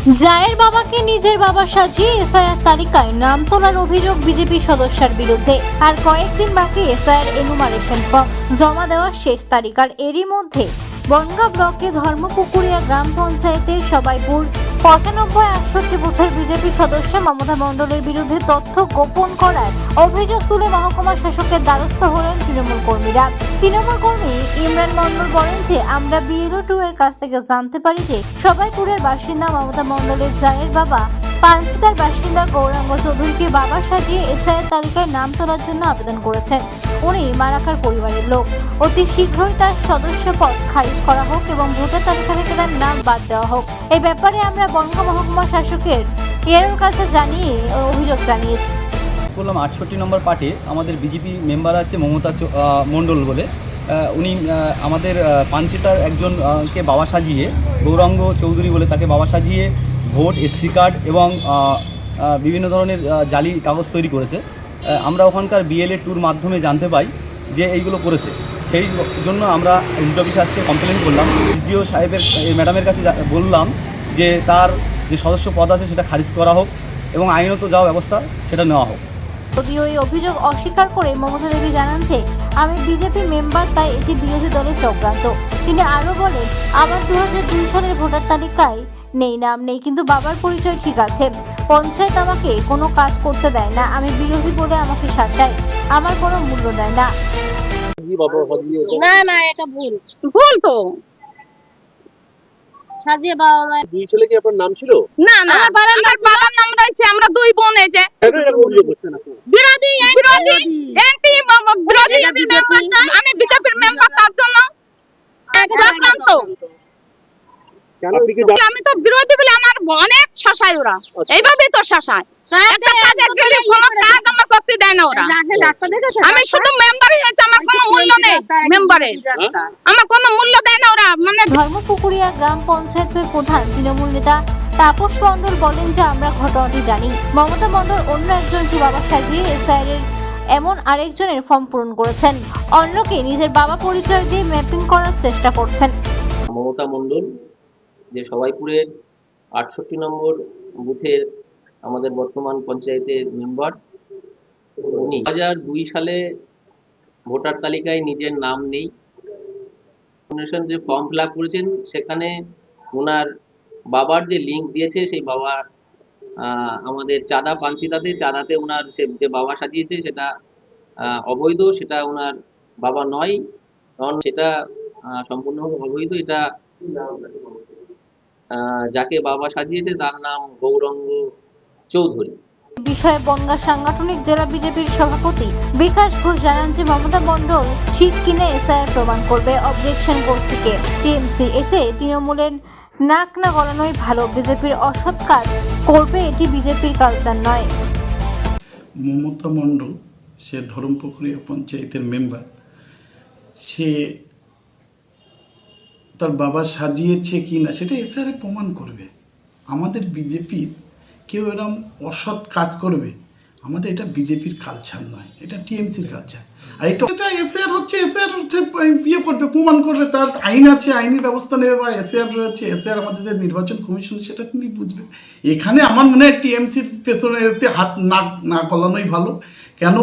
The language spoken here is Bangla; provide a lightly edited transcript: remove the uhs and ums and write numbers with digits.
জায়ের বাবাকে নিজের বাবা সাজিয়ে এসআইআর তালিকায় নাম তোলার অভিযোগ বিজেপি সদস্যের বিরুদ্ধে। আর কয়েকদিন বাকি এসআইআর এনুমারেশন ফর্ম জমা দেওয়ার শেষ তারিখ। আর এরই মধ্যে বনগাঁ ব্লকে ধর্মপুকুরিয়া গ্রাম পঞ্চায়েতের সবাইপুর 95-68 বুথের বিজেপি সদস্য মমতা মণ্ডলের বিরুদ্ধে তথ্য গোপন করার অভিযোগ তুলে মহকুমা শাসকের দ্বারস্থ হলেন তৃণমূল কর্মীরা। তৃণমূল কর্মী ইমরান মণ্ডল বলেন যে আমরা BLO2 এর কাছ থেকে জানতে পারি যে সবাইপুরের বাসিন্দা মমতা মণ্ডলের জায়ের বাবা পাঞ্চিতার বাসিন্দা গৌরাঙ্গ চৌধুরীকে বাবা সাজিয়ে এসআইআর তালিকায় নাম তোলার জন্য আবেদন করেছেন। উনি মারাকার পরিবারের লোক। অতি শীঘ্রই তার সদস্য পদ খারিজ করা হোক এবং ভোটার তালিকা থেকে তার নাম বাদ দেওয়া হোক। এই ব্যাপারে আমরা বনগাঁ মহকুমা শাসকের এর কাছে অভিযোগ জানিয়েছি। বললাম 68 নম্বর পার্টে আমাদের বিজেপি মেম্বার আছে মমতা মণ্ডল বলে, উনি আমাদের পাঞ্চিতার একজনকে বাবা সাজিয়ে, গৌরাঙ্গ চৌধুরী বলে তাকে বাবা সাজিয়ে ভোট, SC কার্ড এবং বিভিন্ন ধরনের জালি কাগজ তৈরি করেছে। আমরা ওখানকার BLA2 মাধ্যমে জানতে পাই যে এইগুলো করেছে। সেই জন্য আমরা SDO অফিসে আজকে কমপ্লেন করলাম। SDO সাহেবের ম্যাডামের কাছে বললাম যে তার যে সদস্য পদ আছে সেটা খারিজ করা হোক এবং আইনত যা ব্যবস্থা সেটা নেওয়া হোক। যদিও এই অভিযোগ অস্বীকার করে মমতা দেবী জানান যে আমি বিজেপি মেম্বার, তাই এটি বিরোধী দলের চক্রান্ত। তিনি আরো বলেন, আমার 2002 সালের ভোটার তালিকায় নাম নেই, কিন্তু বাবার পরিচয় ঠিক আছে। পঞ্চায়েত আমাকে কোনো কাজ করতে দেয় না, আমি বিরোধী বলে আমাকে শাসায়, আমার কোনো মূল্য দেয় না। না এটা ভুল তো সাজিয়ে বাবা। দুই ছেলে কি আপনার নাম ছিল? না আমার বাবার নাম রয়েছে, আমরা দুই বোন। এই যে বিরোধী এমপি বিরোধী মেম্বার, আমি বিজেপির মেম্বার, তার জন্য চক্রান্ত। আমি তো বিরোধী বলে আমার অনেক শাসায় ওরা, এইভাবেই তো শাসায়। একটা কাজে গেলে কোনো কাজ আমার করতে দেয় না ওরা। আমি শুধু মেম্বারই হয়েছে, আমার কোনো মূল্য নেই মেম্বারের, আমার কোনো মূল্য দেয় না ওরা। মানে ধর্মপুকুরিয়া গ্রাম পঞ্চায়েতের প্রধান তৃণমূল নেতা তাপস মণ্ডল বলেন যে আমরা ঘটনাটি জানি। মমতা মণ্ডল অন্য একজনকে বাবা সাজিয়ে এসআইআর এর এমন আরেকজনের ফর্ম পূরণ করেছেন, অন্যকে নিজের বাবা পরিচয় দিয়ে ম্যাপিং করার চেষ্টা করছেন। মমতা মণ্ডল যে সবাইপুরের 68 নম্বর বুথের আমাদের বর্তমান পঞ্চায়েতের মেম্বার, উনি 2002 সালে ভোটার তালিকায় নিজের নাম নেই। যে ফর্ম ফিল আপ করেছেন সেখানে ওনার বাবার যে লিঙ্ক দিয়েছে, সেই বাবা আমাদের চাঁদা চাঁদাতে ওনার যে বাবা সাজিয়েছে সেটা অবৈধ, সেটা ওনার বাবা নয়, কারণ সেটা সম্পূর্ণভাবে অবৈধ। এটা যাকে বাবা সাজিয়েছে তার নাম গৌরাঙ্গ চৌধুরী। বিষয়ে বনগাঁ সাংগঠনিক জেলা বিজেপির সভাপতি বিকাশ ঘোষ জানান যে মমতা মণ্ডল ঠিক কিনা এসআইআর প্রমাণ করবে। অবজেকশন করছে টিএমসি, এতে তৃণমূলের নাক না গলানোই ভালো। বিজেপির অসৎ কাজ করবে, এটি বিজেপির কালচার নয়। মমতা মণ্ডল সে ধর্মপুকুরিয়া পঞ্চায়েতের মেম্বার, সে তার বাবা সাজিয়েছে কি না সেটা এসআইআর প্রমাণ করবে। আমাদের বিজেপির কেউ এরকম অসৎ কাজ করবে, আমাদের এটা বিজেপির কালচার নয়, এটা টিএমসির কালচার। আর এটা এসআইআর হচ্ছে ইয়ে করবে, প্রমাণ করবে, তার আইন আছে, আইনি ব্যবস্থা নেবে, বা এসআইআর রয়েছে, এসআইআর আমাদের যে নির্বাচন কমিশন সেটা তিনি বুঝবে। এখানে আমার মনে হয় টিএমসির পেছনে হাত না গলানোই ভালো। কেন